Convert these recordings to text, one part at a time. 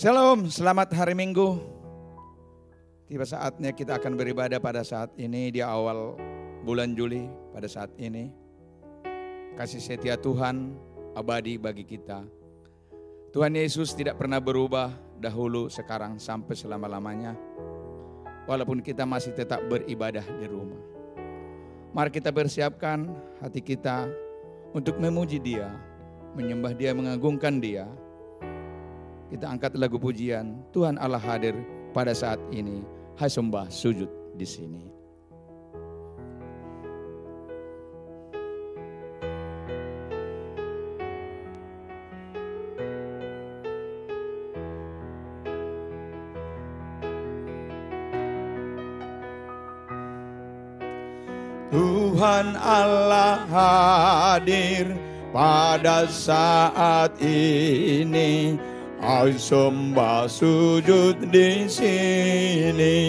Shalom, selamat hari Minggu. Tiba saatnya kita akan beribadah pada saat ini di awal bulan Juli pada saat ini. Kasih setia Tuhan abadi bagi kita. Tuhan Yesus tidak pernah berubah dahulu, sekarang, sampai selama-lamanya. Walaupun kita masih tetap beribadah di rumah. Mari kita persiapkan hati kita untuk memuji Dia, menyembah Dia, mengagungkan Dia. Kita angkat lagu pujian, Tuhan Allah hadir pada saat ini. Hai sembah sujud di sini. Tuhan Allah hadir pada saat ini. Hai sembah sujud di sini.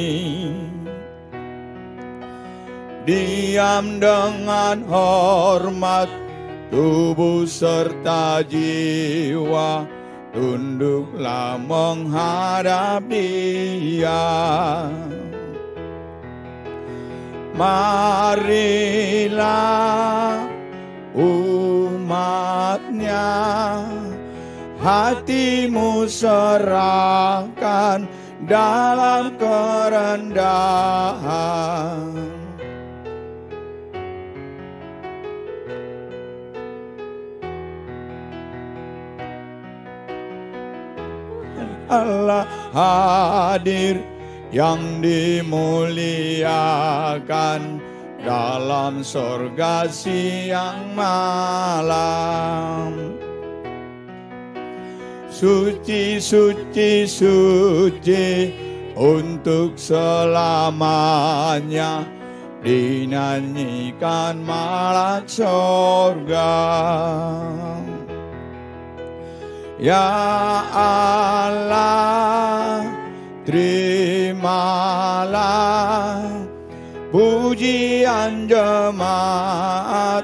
Diam dengan hormat, tubuh serta jiwa, tunduklah menghadap Dia. Marilah umatnya, hatimu serahkan dalam kerendahan. Allah hadir yang dimuliakan dalam sorga siang malam. Suci, suci, suci untuk selamanya, dinyanyikan malaikat sorga. Ya Allah, terimalah pujian jemaat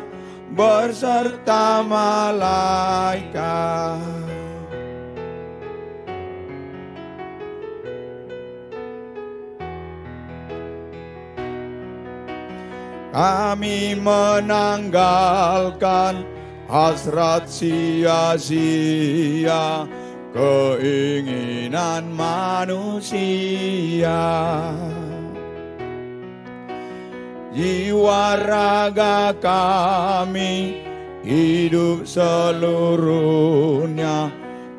berserta malaikat. Kami menanggalkan hasrat sia-sia, keinginan manusia. Jiwa raga kami hidup seluruhnya,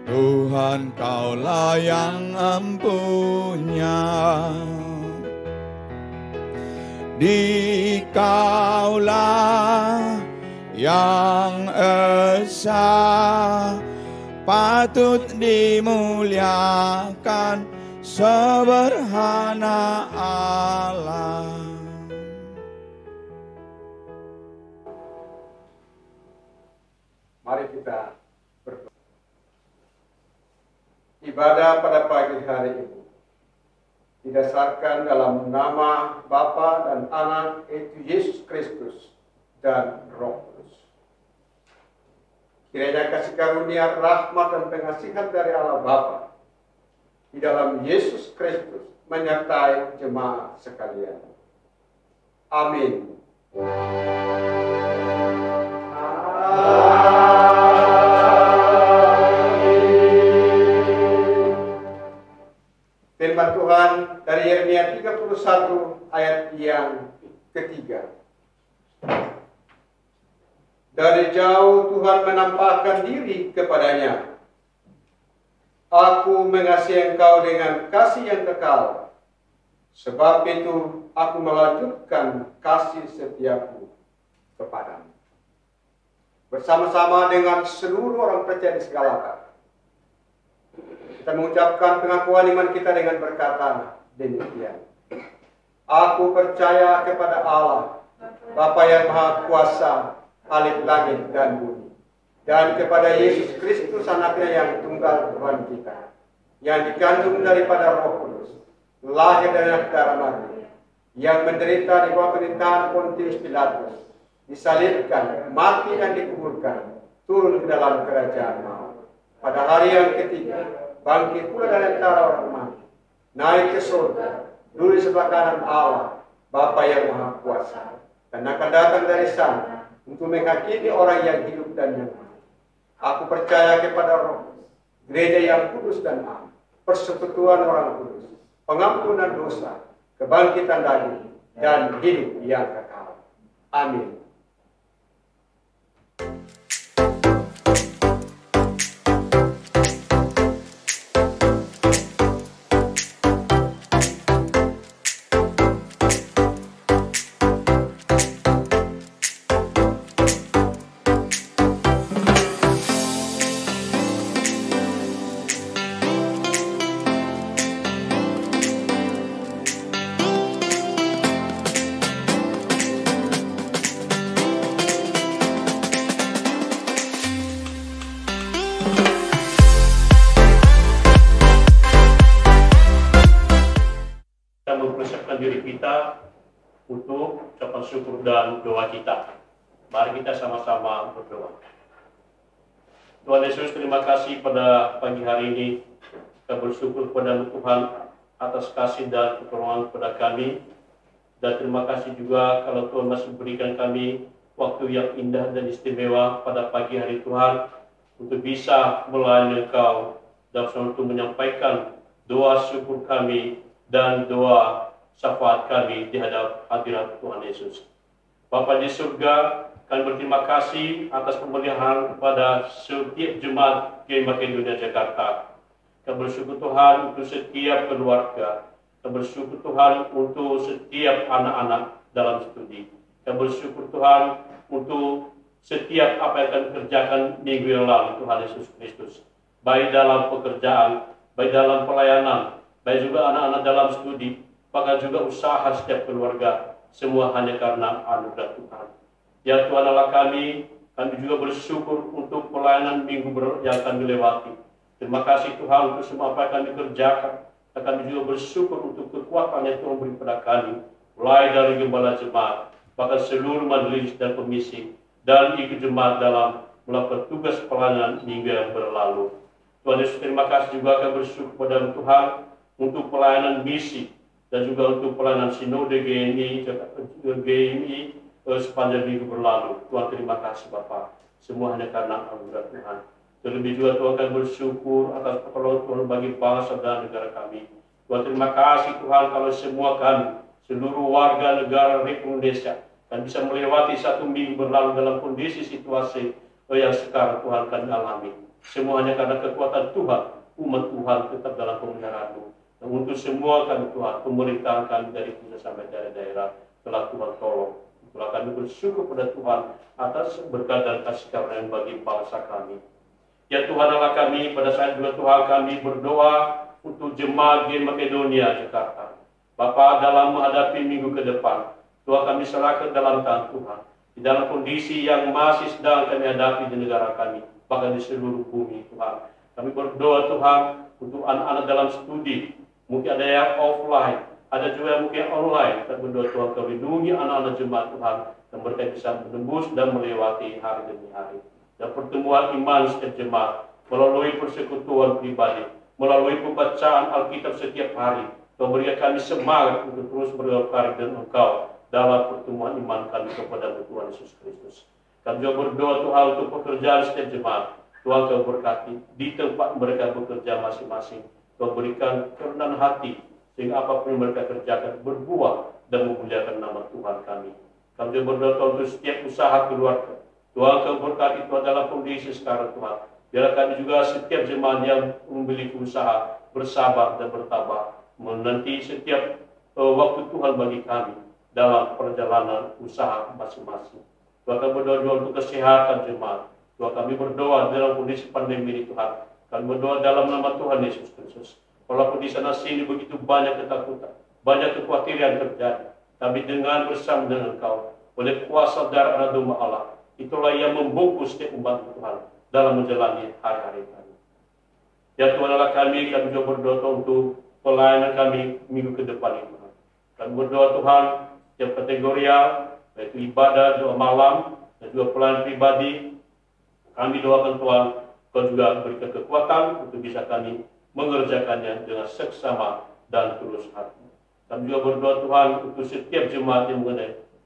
Tuhan Kaulah yang empunya. Dikaulah yang esa, patut dimuliakan seberhana Allah. Mari kita berdoa. Ibadah pada pagi hari ini didasarkan dalam nama Bapa dan Anak, yaitu Yesus Kristus dan Roh Kudus. Kiranya kasih karunia, rahmat dan pengasihan dari Allah Bapa di dalam Yesus Kristus menyertai jemaat sekalian. Amin. Firman Tuhan dari Yeremia 31 ayat yang ketiga. Dari jauh Tuhan menampakkan diri kepadanya. Aku mengasihi engkau dengan kasih yang kekal. Sebab itu aku melanjutkan kasih setiaku kepadamu. Bersama-sama dengan seluruh orang percaya di segala tempat, kita mengucapkan pengakuan iman kita dengan berkata demikian. Aku percaya kepada Allah, Bapa yang Maha Kuasa, Alif langit dan bumi, dan kepada Yesus Kristus anaknya yang tunggal Tuhan kita, yang dikandung daripada Roh Kudus, lahir dari darah Maria, yang menderita di bawah pemerintahan Pontius Pilatus, disalibkan, mati dan dikuburkan, turun ke dalam kerajaan maut. Pada hari yang ketiga, bangkit pula dari antara orang mati, naik ke surga, duduk di sebelah kanan Allah, Bapa yang Maha Kuasa, dan akan datang dari sana untuk menghakimi orang yang hidup dan yang mati. Aku percaya kepada Roh, gereja yang kudus dan am, persekutuan orang kudus, pengampunan dosa, kebangkitan daging, dan hidup yang kekal. Amin. Diri kita untuk ucapan syukur dan doa kita. Mari kita sama-sama berdoa. Tuhan Yesus, terima kasih pada pagi hari ini. Kita bersyukur kepada Tuhan atas kasih dan pertolongan kepada kami. Dan terima kasih juga kalau Tuhan masih berikan kami waktu yang indah dan istimewa pada pagi hari Tuhan untuk bisa melayani Engkau dan untuk menyampaikan doa syukur kami dan doa syafaat kami di hadirat Tuhan Yesus. Bapa di surga, kami berterima kasih atas pemeliharaan kepada setiap jemaat GEI Makedonia Jakarta. Kami bersyukur Tuhan untuk setiap keluarga. Kami bersyukur Tuhan untuk setiap anak-anak dalam studi. Kami bersyukur Tuhan untuk setiap apa yang kami kerjakan minggu yang lalu, Tuhan Yesus Kristus. Baik dalam pekerjaan, baik dalam pelayanan, baik juga anak-anak dalam studi, bahkan juga usaha setiap keluarga, semua hanya karena anugerah Tuhan. Ya Tuhan Allah kami juga bersyukur untuk pelayanan minggu yang kami lewati. Terima kasih Tuhan untuk semua apa yang kami kerjakan. Dan kami juga bersyukur untuk kekuatan yang Tuhan beri pada kami, mulai dari gembala jemaat, bahkan seluruh majelis dan komisi, dan ikut jemaat dalam melakukan tugas pelayanan minggu yang berlalu. Tuhan Yesus, terima kasih juga kami bersyukur kepada Tuhan untuk pelayanan misi, dan juga untuk pelayanan sinode GMI sepanjang minggu berlalu. Tuhan terima kasih Bapa. Semua hanya karena anugerah Tuhan. Terlebih juga Tuhan kami bersyukur atas pertolongan Tuhan bagi bangsa dan negara kami. Tuhan terima kasih Tuhan kalau semua kami, seluruh warga negara Republik Indonesia, dan bisa melewati satu minggu berlalu dalam kondisi situasi yang sekarang Tuhan kami alami. Semua hanya karena kekuatan Tuhan, umat Tuhan tetap dalam pemeliharaan-Mu. Dan untuk semua kami Tuhan, pemerintahan kami dari pusat sampai daerah-daerah telah Tuhan tolong. Itulah kami bersyukur pada Tuhan atas berkat dan kasih karunia bagi bangsa kami. Ya Tuhan Allah kami, pada saat juga Tuhan kami berdoa untuk jemaat GEI Makedonia Jakarta. Bapa, dalam menghadapi minggu ke depan, Tuhan kami serahkan dalam tangan Tuhan. Di dalam kondisi yang masih sedang kami hadapi di negara kami, bahkan di seluruh bumi Tuhan. Kami berdoa Tuhan untuk anak-anak dalam studi. Mungkin ada yang offline, ada juga yang mungkin online. Kita berdoa Tuhan kau lindungi anak-anak jemaat Tuhan, dan mereka bisa menembus dan melewati hari demi hari. Dan pertemuan iman setiap jemaat, melalui persekutuan pribadi, melalui pembacaan Alkitab setiap hari, Tuhan berikan kami semangat untuk terus berkarya dengan Engkau dalam pertemuan iman kami kepada Tuhan Yesus Kristus. Kami juga berdoa Tuhan untuk pekerjaan setiap jemaat. Tuhan kau berkati di tempat mereka bekerja masing-masing. Tuhan berikan kerendahan hati, sehingga apapun yang mereka kerjakan berbuah dan memuliakan nama Tuhan kami. Kami juga berdoa Tuhan untuk setiap usaha keluarga. Tuhan kau berkati Tuhan dalam kondisi sekarang Tuhan. Biarlah kami juga setiap jemaat yang memiliki usaha bersabar dan bertabah, menanti setiap waktu Tuhan bagi kami dalam perjalanan usaha masing-masing. Tuhan kami berdoa juga untuk kesehatan jemaat. Tuhan kami berdoa dalam kondisi pandemi ini Tuhan. Kami berdoa dalam nama Tuhan Yesus Kristus. Walaupun di sana sini begitu banyak ketakutan, banyak kekhawatiran terjadi, tapi dengan bersama dengan Engkau, oleh kuasa darah anak domba Allah, itulah yang membungkus setiap umat Tuhan dalam menjalani hari-hari kami. Ya Tuhan Allah kami juga berdoa untuk pelayanan kami minggu ke depan ini Tuhan. Kami berdoa Tuhan, setiap kategorial, yaitu ibadah, doa malam, dan juga pelayanan pribadi, kami doakan Tuhan, Kau juga berikan kekuatan untuk bisa kami mengerjakannya dengan seksama dan tulus hati. Kami juga berdoa Tuhan untuk setiap jemaat yang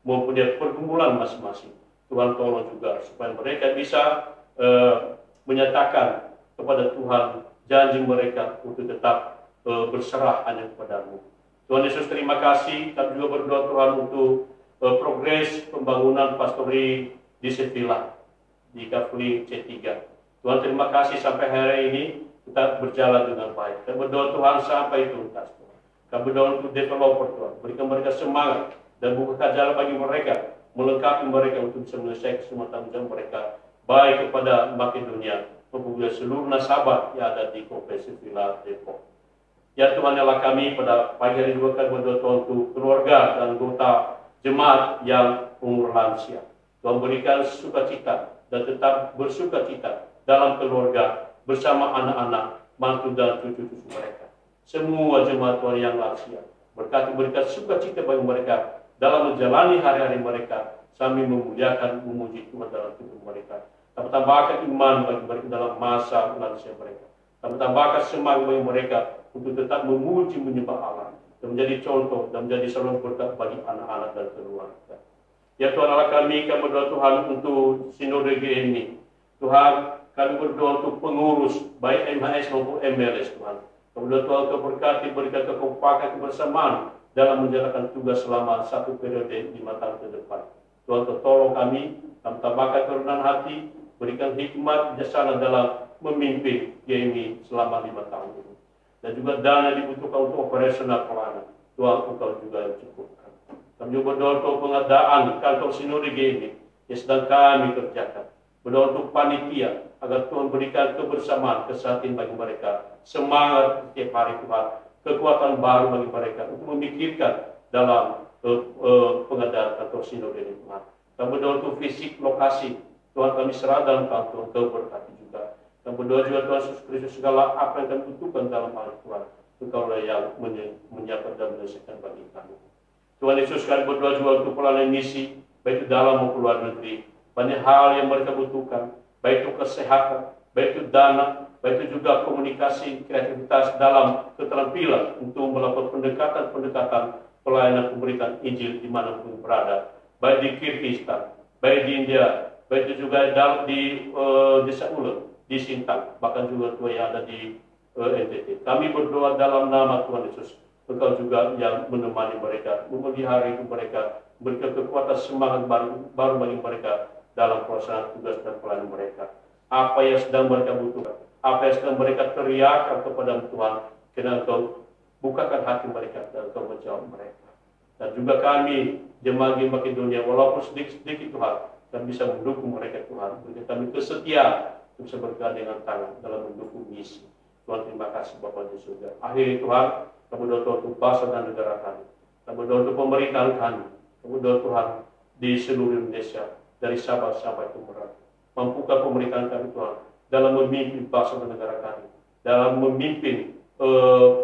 mempunyai pergumulan masing-masing. Tuhan tolong juga supaya mereka bisa menyatakan kepada Tuhan janji mereka untuk tetap berserah hanya kepadamu. Tuhan Yesus, terima kasih. Kami juga berdoa Tuhan untuk progres pembangunan pastori di Sevilla, di Kafli C3. Tuhan, terima kasih sampai hari ini kita berjalan dengan baik. Kami berdoa Tuhan sampai tuntas. Kami berdoa untuk developer Tuhan, berikan mereka semangat dan buka jalan bagi mereka, melengkapi mereka untuk bisa menyelesaikan semua tanggung jawab mereka, baik kepada Makedonia maupun seluruh nasabah yang ada di Provinsi Sevilla Depok. Ya Tuhan, Allah kami pada pagi hari juga kami berdoa Tuhan untuk keluarga dan anggota jemaat yang umur lansia. Tuhan berikan sukacita dan tetap bersukacita dalam keluarga bersama anak-anak, mantu dan cucu-cucu mereka. Semua jemaat Tuhan yang lansia, berkati berikan sukacita bagi mereka dalam menjalani hari-hari mereka sambil memuliakan, memuji Tuhan dalam tubuh mereka. Kami tambahkan iman bagi mereka dalam masa lansia mereka. Kami tambahkan semangat bagi mereka untuk tetap memuji, menyembah Allah dan menjadi contoh dan menjadi saluran berkat bagi anak-anak dan keluarga. Ya Tuhan Allah kami berdoa Tuhan untuk sinode GMI. Tuhan, kami berdoa untuk pengurus baik MHS maupun MLS Tuhan. Kami berdoa Tuhan keberkati, berikan kekompakan kebersamaan dalam menjalankan tugas selama satu periode 5 tahun ke depan. Tuhan tolong kami tambahkan kerendahan hati, berikan hikmat bijaksana dalam memimpin GMI selama 5 tahun ini. Dan juga dana dibutuhkan untuk operasional pelayanan. Tuhan, Engkau juga cukupkan. Kami juga berdoa untuk pengadaan kantor sinode GMI yang sedang kami kerjakan. Berdoa untuk panitia agar Tuhan berikan kebersamaan, kesehatan bagi mereka, semangat setiap hari Tuhan, kekuatan baru bagi mereka untuk memikirkan dalam pengadaan kantor sinode ini Tuhan. Kami berdoa untuk fisik lokasi Tuhan, kami serah dalam kantor, Engkau berkati juga. Kami berdoa juga Tuhan Yesus Kristus, segala apa yang kami butuhkan dalam hal Tuhan, Engkau lah yang menyiapkan dan menyelesaikan bagi kami. Tuhan Yesus, kami berdoa juga untuk pelayanan misi, baik itu dalam maupun luar negeri. Banyak hal yang mereka butuhkan, baik itu kesehatan, baik itu dana, baik itu juga komunikasi, kreativitas dalam keterampilan untuk melakukan pendekatan pelayanan pemberitaan Injil dimanapun berada, baik di Kyrgyzstan, baik di India, baik itu juga di Desa Ulen, di Sintang, bahkan juga Tuhan yang ada di NTT. Kami berdoa dalam nama Tuhan Yesus, Engkau juga yang menemani mereka, memelihara itu mereka, berikan kekuatan semangat baru bagi mereka dalam pelaksanaan tugas dan pelayanan mereka. Apa yang sedang mereka butuhkan, apa yang sedang mereka teriakkan kepada Tuhan, karena Engkau bukakan hati mereka dan Engkau menjawab mereka. Dan juga kami, jemaat di Makedonia, walaupun sedikit-sedikit Tuhan, kami bisa mendukung mereka Tuhan. Berikan kami kesetiaan untuk bisa bergandengan tangan dalam mendukung misi. Tuhan, terima kasih Bapa di surga. Akhirnya Tuhan, kami berdoa untuk bangsa dan negara kami. Kami berdoa untuk pemerintahan kami. Kami berdoa Tuhan di seluruh Indonesia, dari Sabah sampai ke Merauke. Mampukan pemerintahan kami Tuhan dalam memimpin bangsa dan negara kami, dalam memimpin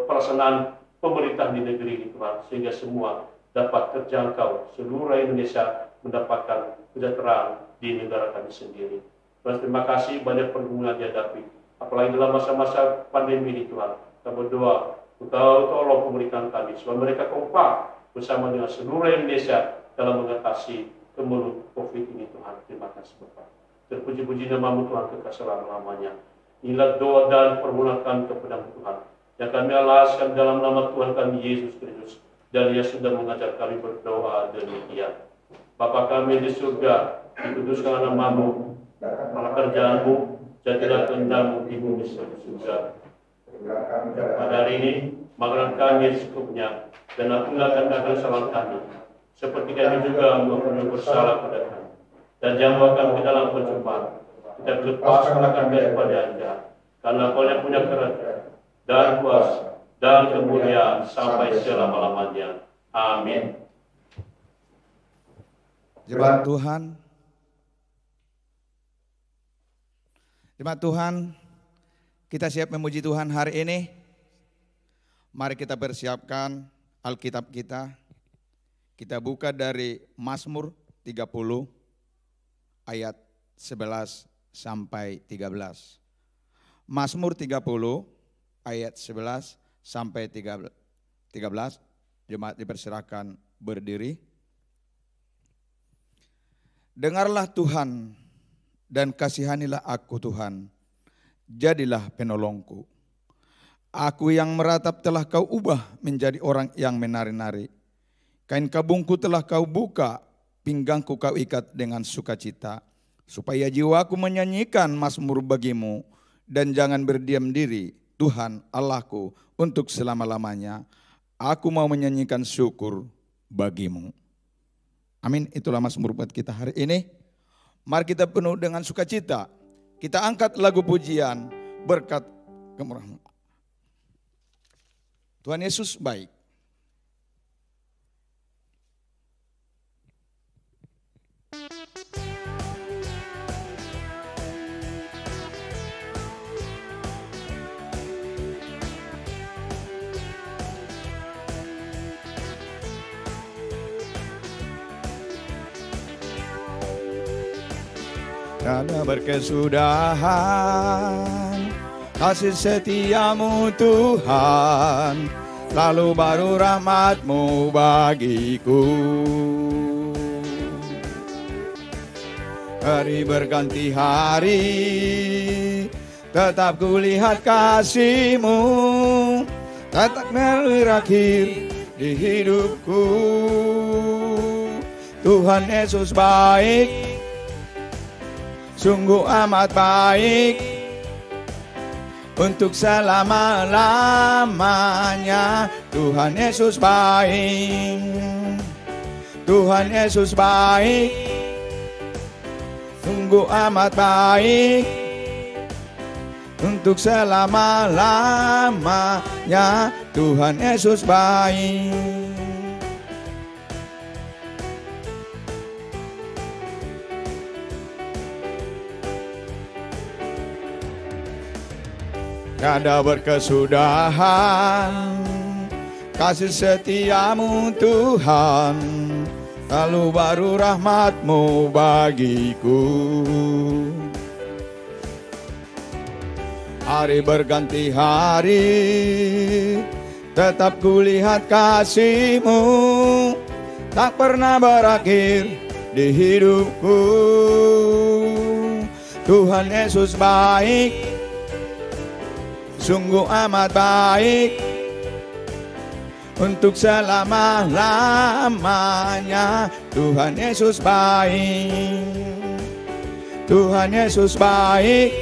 pelaksanaan pemerintahan di negeri ini Tuhan, sehingga semua dapat terjangkau, seluruh Indonesia mendapatkan kesejahteraan di negara kami sendiri. Tuhan, terima kasih, banyak pergumulan dihadapi, apalagi dalam masa-masa pandemi ini Tuhan. Kita berdoa, Engkau tolong pemerintahan kami supaya mereka kompak bersama dengan seluruh Indonesia dalam mengatasi kemelut COVID ini Tuhan. Terima kasih Bapak. Terpuji-puji nama-Mu Tuhan kekal selama-lamanya. Inilah doa dan permohonan kami kepada Tuhan, yang kami alaskan dalam nama Tuhan kami Yesus Kristus, dan Ia sudah mengajar kami berdoa demikian. Bapa kami di surga, dikuduskan nama-Mu, dalam kerjaan-Mu, jadilah kehendak-Mu di bumi seperti di surga. Pada hari ini, makanan kami secukupnya, dan ampunilah akan kesalahan kami, seperti kami juga mengampuni bersalah pada kami. Dan jangan kami ke dalam pencobaan, kita lepaskan kami daripada yang jahat, karena Kau yang punya kerajaan dan kuasa dan kemuliaan sampai selama-lamanya. Amin. Jemaat Tuhan, kita siap memuji Tuhan hari ini. Mari kita persiapkan Alkitab kita. Kita buka dari Mazmur 30 ayat 11 sampai 13. Mazmur 30 ayat 11 sampai 13. Jemaat dipersilakan berdiri. Dengarlah Tuhan dan kasihanilah aku Tuhan, jadilah penolongku. Aku yang meratap telah kau ubah menjadi orang yang menari-nari. Kain kabungku telah kau buka, pinggangku kau ikat dengan sukacita. Supaya jiwaku menyanyikan mazmur bagimu, dan jangan berdiam diri Tuhan Allahku untuk selama-lamanya. Aku mau menyanyikan syukur bagimu. Amin. Itulah mazmur buat kita hari ini. Mari kita penuh dengan sukacita. Kita angkat lagu pujian berkat kemurahan. Tuhan Yesus baik. Karena berkesudahan kasih setiamu Tuhan, lalu baru rahmatmu bagiku. Hari berganti hari, tetap kulihat kasih-Mu, tetap berakhir di hidupku. Tuhan Yesus baik, sungguh amat baik, untuk selama-lamanya. Tuhan Yesus baik, Tuhan Yesus baik, sungguh amat baik, untuk selama-lamanya. Tuhan Yesus baik. Tiada berkesudahan kasih setiamu Tuhan, lalu baru rahmatmu bagiku. Hari berganti hari, tetap kulihat kasih-Mu, tak pernah berakhir di hidupku. Tuhan Yesus baik, sungguh amat baik, untuk selama-lamanya. Tuhan Yesus baik, Tuhan Yesus baik,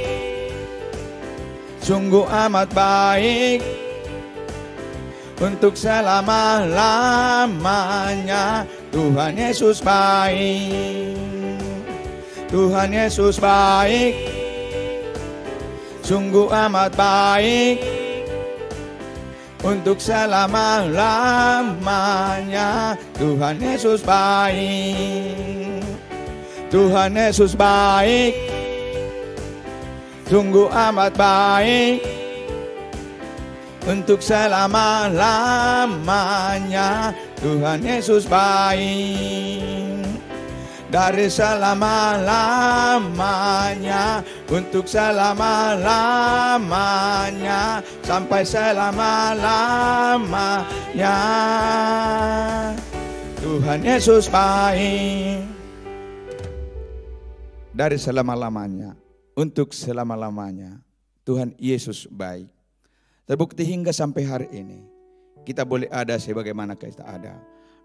sungguh amat baik, untuk selama-lamanya. Tuhan Yesus baik, Tuhan Yesus baik, sungguh amat baik, untuk selama-lamanya. Tuhan Yesus baik, Tuhan Yesus baik, sungguh amat baik, untuk selama-lamanya. Tuhan Yesus baik, dari selama-lamanya, untuk selama-lamanya, sampai selama-lamanya. Tuhan Yesus baik, dari selama-lamanya, untuk selama-lamanya. Tuhan Yesus baik. Terbukti hingga sampai hari ini kita boleh ada sebagaimana kita ada,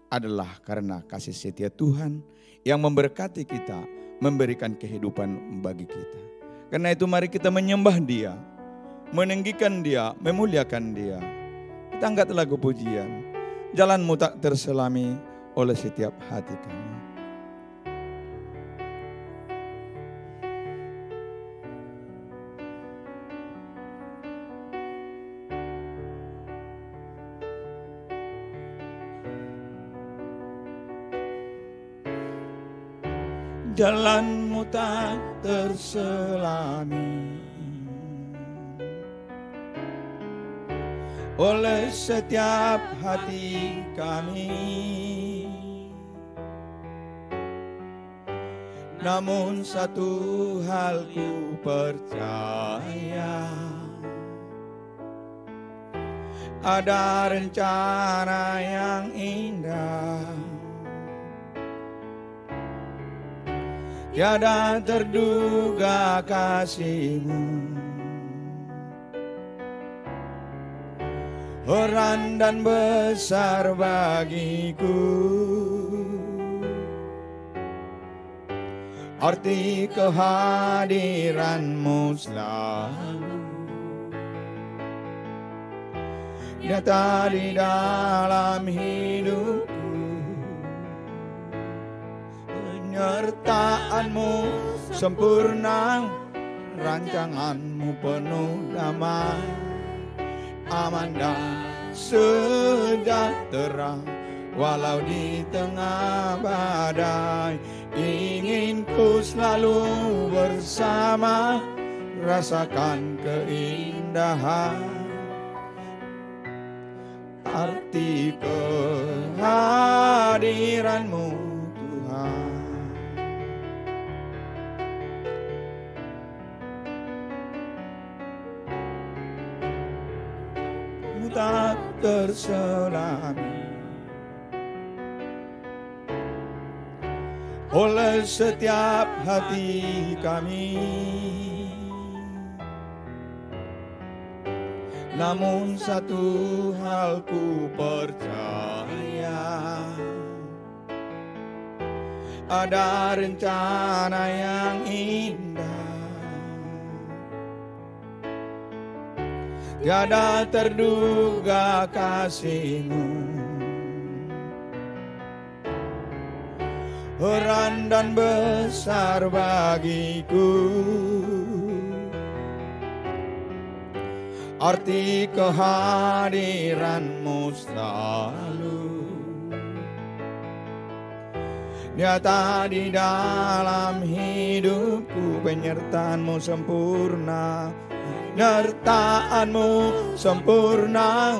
adalah karena kasih setia Tuhan yang memberkati kita, memberikan kehidupan bagi kita. Karena itu mari kita menyembah Dia, meninggikan Dia, memuliakan Dia. Kita angkat lagu pujian, jalanmu tak terselami oleh setiap hati kami. Jalanmu tak terselami oleh setiap hati kami. Namun satu hal ku percaya, ada rencana yang indah. Tiada terduga kasih-Mu, heran dan besar bagiku. Arti kehadiran-Mu selalu nyata di dalam hidupku. Penyertaan-Mu sempurna, rancangan-Mu penuh damai, aman dan sejahtera walau di tengah badai. Ingin ku selalu bersama, rasakan keindahan arti kehadiran-Mu Tuhan. Tak terselami oleh setiap hati kami, namun satu hal ku percaya, ada rencana yang indah. Tiada terduga kasih-Mu, heran dan besar bagiku. Arti kehadiran-Mu selalu nyata di dalam hidupku. Penyertaan-Mu sempurna, penyertaan-Mu sempurna,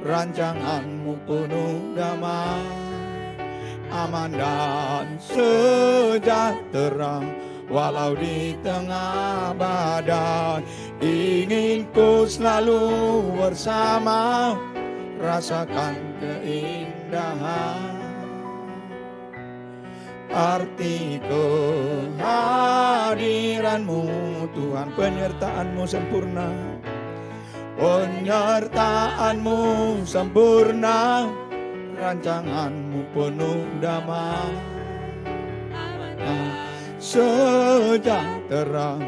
rancangan-Mu penuh damai, aman dan sejahtera walau di tengah badai. Ingin ku selalu bersama, rasakan keindahan arti kehadiran-Mu Tuhan. Penyertaan-Mu sempurna, penyertaan-Mu sempurna, rancangan-Mu penuh damai, sejahtera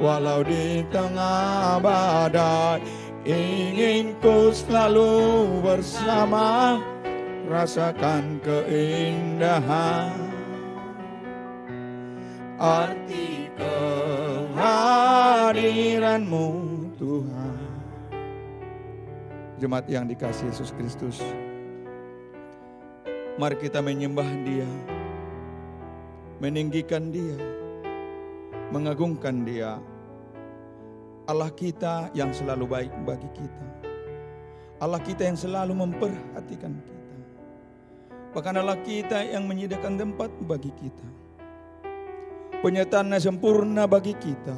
walau di tengah badai. Ingin ku selalu bersama, rasakan keindahan arti kehadiran-Mu Tuhan. Jemaat yang dikasihi Yesus Kristus, mari kita menyembah Dia, meninggikan Dia, mengagungkan Dia. Allah kita yang selalu baik bagi kita, Allah kita yang selalu memperhatikan kita, bahkan Allah kita yang menyediakan tempat bagi kita. Penyertaan-Nya sempurna bagi kita,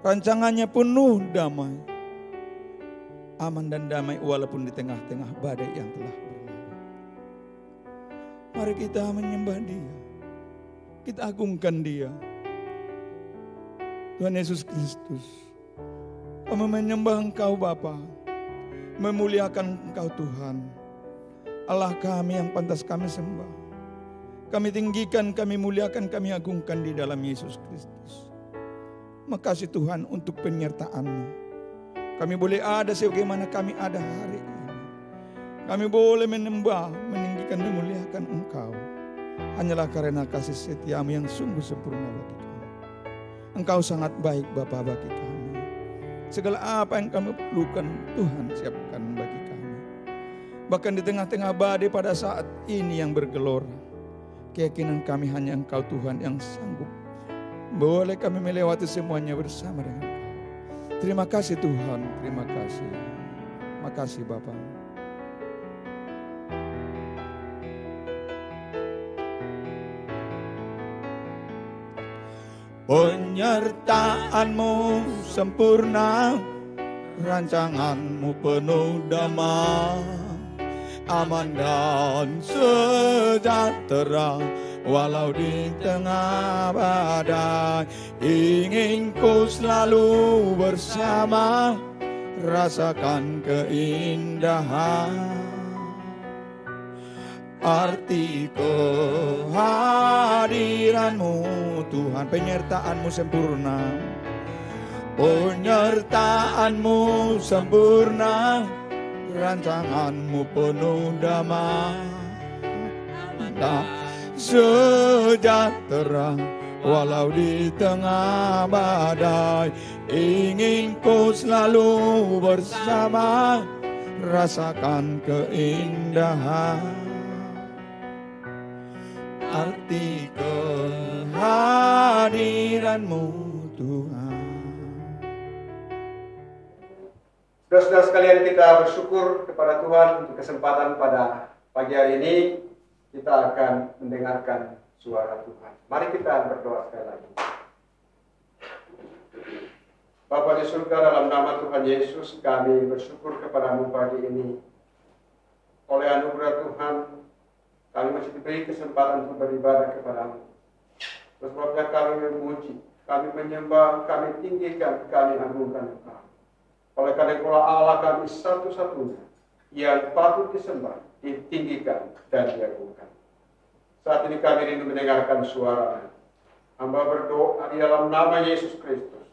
rancangannya penuh damai, aman dan damai walaupun di tengah-tengah badai yang telah berlalu. Mari kita menyembah Dia, kita agungkan Dia. Tuhan Yesus Kristus, kami menyembah Engkau Bapa, memuliakan Engkau Tuhan, Allah kami yang pantas kami sembah. Kami tinggikan, kami muliakan, kami agungkan di dalam Yesus Kristus. Makasih Tuhan untuk penyertaan-Mu. Kami boleh ada sebagaimana kami ada hari ini. Kami boleh menyembah, meninggikan, memuliakan Engkau. Hanyalah karena kasih setia-Mu yang sungguh sempurna bagi kami. Engkau sangat baik Bapa bagi kami. Segala apa yang kami perlukan Tuhan siapkan bagi kami. Bahkan di tengah-tengah badai pada saat ini yang bergelora, keyakinan kami hanya Engkau Tuhan yang sanggup. Boleh kami melewati semuanya bersama dengan Engkau. Terima kasih Tuhan, terima kasih. Makasih Bapa. Penyertaan-Mu sempurna, rancangan-Mu penuh damai, aman dan sejahtera walau di tengah badai. Ingin ku selalu bersama, rasakan keindahan. Arti kehadiran-Mu Tuhan, penyertaan-Mu sempurna, penyertaan-Mu sempurna, rancangan-Mu penuh damai, sejahtera walau di tengah badai. Ingin ku selalu bersama, rasakan keindahan. Arti kehadiran-Mu Tuhan. Saudara-saudara sekalian, kita bersyukur kepada Tuhan untuk kesempatan pada pagi hari ini. Kita akan mendengarkan suara Tuhan. Mari kita berdoa sekali lagi. Bapa di surga, dalam nama Tuhan Yesus, kami bersyukur kepada-Mu pagi ini. Oleh anugerah Tuhan, kami masih diberi kesempatan untuk beribadah kepada-Mu. Sebabnya kami memuji, kami menyembah, kami tinggikan, kami agungkan Engkau. Oleh karena Engkau Allah kami satu-satunya yang patut disembah, ditinggikan, dan diagungkan. Saat ini kami rindu mendengarkan suara-Mu. Hamba berdoa di dalam nama Yesus Kristus,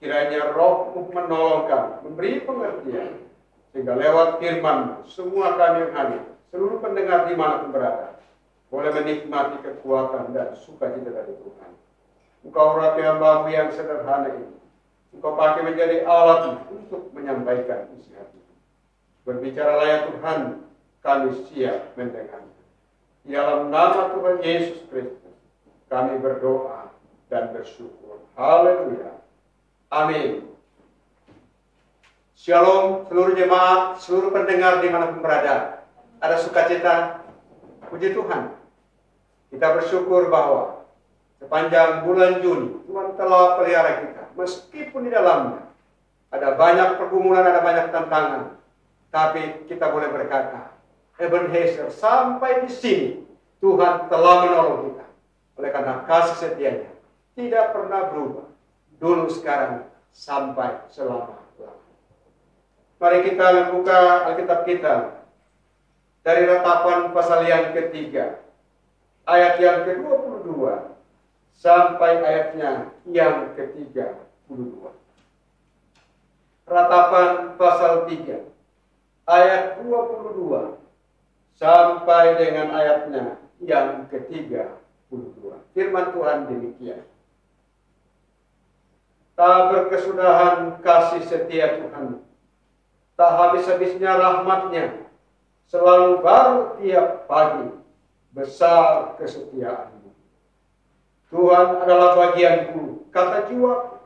kiranya Roh-Mu menolong kami, memberi pengertian, sehingga lewat firman-Mu, semua kami yang hadir, seluruh pendengar dimanapun berada, boleh menikmati kekuatan dan sukacita dari Tuhan. Engkau rapi hamba-Mu yang sederhana ini, Engkau pakai menjadi alat untuk menyampaikan isi hati. Berbicaralah ya Tuhan, kami siap mendengarnya. Di dalam nama Tuhan Yesus Kristus, kami berdoa dan bersyukur. Haleluya. Amin. Shalom seluruh jemaat, seluruh pendengar dimanapun berada. Ada sukacita, puji Tuhan. Kita bersyukur bahwa sepanjang bulan Juni, Tuhan telah pelihara kita. Meskipun di dalamnya ada banyak pergumulan, ada banyak tantangan, tapi kita boleh berkata, Ebenezer, sampai di sini Tuhan telah menolong kita. Oleh karena kasih setianya tidak pernah berubah, dulu, sekarang, sampai selama-lamanya. Mari kita membuka Alkitab kita dari Ratapan pasal yang ketiga, ayat yang ke-22 sampai ayatnya yang ke-32. Ratapan pasal 3 ayat 22 sampai dengan ayatnya yang ke-32. Firman Tuhan demikian. Tak berkesudahan kasih setia Tuhan, tak habis-habisnya rahmat-Nya, selalu baru tiap pagi, besar kesetiaan-Mu. Tuhan adalah bagianku, kata jiwaku.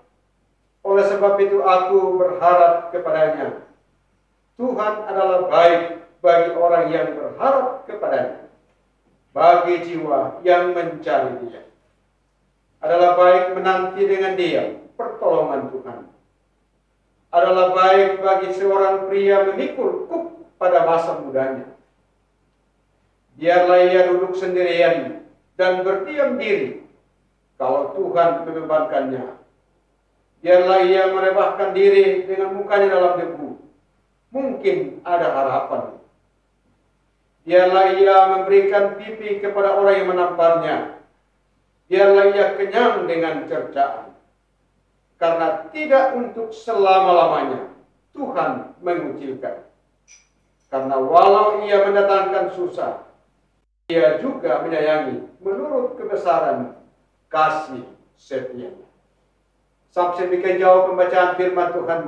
Oleh sebab itu aku berharap kepada-Nya. Tuhan adalah baik bagi orang yang berharap kepada-Nya, bagi jiwa yang mencari Dia. Adalah baik menanti dengan diam pertolongan Tuhan. Adalah baik bagi seorang pria memikul kuk pada masa mudanya. Biarlah ia duduk sendirian dan berdiam diri kalau Tuhan membebankannya. Biarlah ia merebahkan diri dengan mukanya dalam debu. Mungkin ada harapan. Biarlah ia memberikan pipi kepada orang yang menamparnya. Biarlah ia kenyang dengan cercaan. Karena tidak untuk selama-lamanya Tuhan mengucilkan. Karena walau ia mendatangkan susah, Ia juga menyayangi menurut kebesaran kasih setia. Sampai demikian jauh pembacaan firman Tuhan.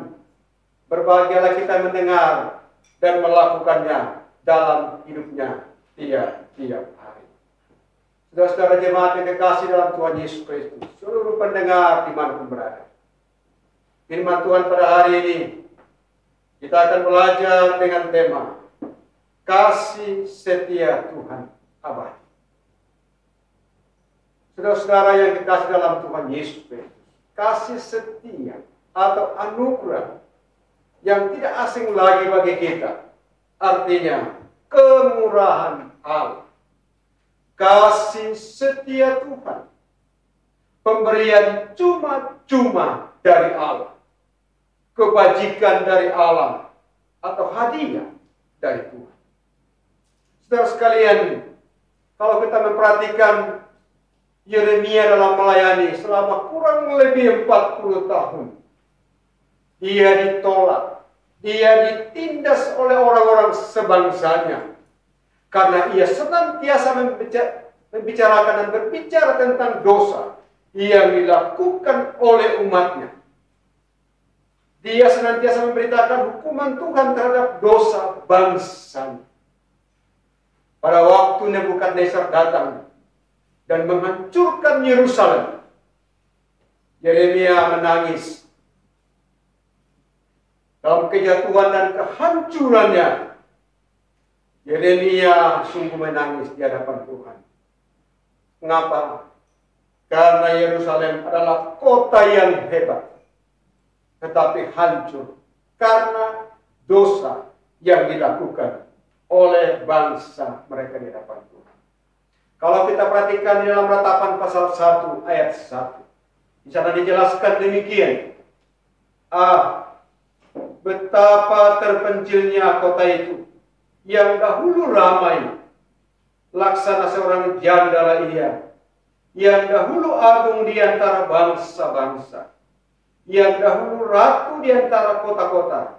Berbahagialah kita mendengar dan melakukannya dalam hidupnya tiap-tiap hari. Saudara-saudara jemaat yang kekasih dalam Tuhan Yesus Kristus, seluruh pendengar dimanapun berada. Firman Tuhan pada hari ini, kita akan belajar dengan tema kasih setia Tuhan abadi. Saudara-saudara yang dikasih dalam Tuhan Yesus Kristus, kasih setia atau anugerah yang tidak asing lagi bagi kita. Artinya, kemurahan Allah, kasih setia Tuhan, pemberian cuma-cuma dari Allah, kebajikan dari Allah, atau hadiah dari Tuhan. Saudara sekalian, kalau kita memperhatikan Yeremia dalam melayani selama kurang lebih 40 tahun, dia ditolak, dia ditindas oleh orang-orang sebangsanya karena ia senantiasa membicarakan dan berbicara tentang dosa yang dilakukan oleh umatnya. Dia senantiasa memberitakan hukuman Tuhan terhadap dosa bangsa. Pada waktu Nebukadnezar datang dan menghancurkan Yerusalem, Yeremia menangis. Dalam kejatuhan dan kehancurannya, Yeremia sungguh menangis di hadapan Tuhan. Mengapa? Karena Yerusalem adalah kota yang hebat, tetapi hancur karena dosa yang dilakukan oleh bangsa mereka di hadapan Tuhan. Kalau kita perhatikan di dalam Ratapan pasal 1 ayat 1, di sana dijelaskan demikian. Betapa terpencilnya kota itu, yang dahulu ramai, laksana seorang janda ia, yang dahulu agung di antara bangsa-bangsa, yang dahulu ratu di antara kota-kota,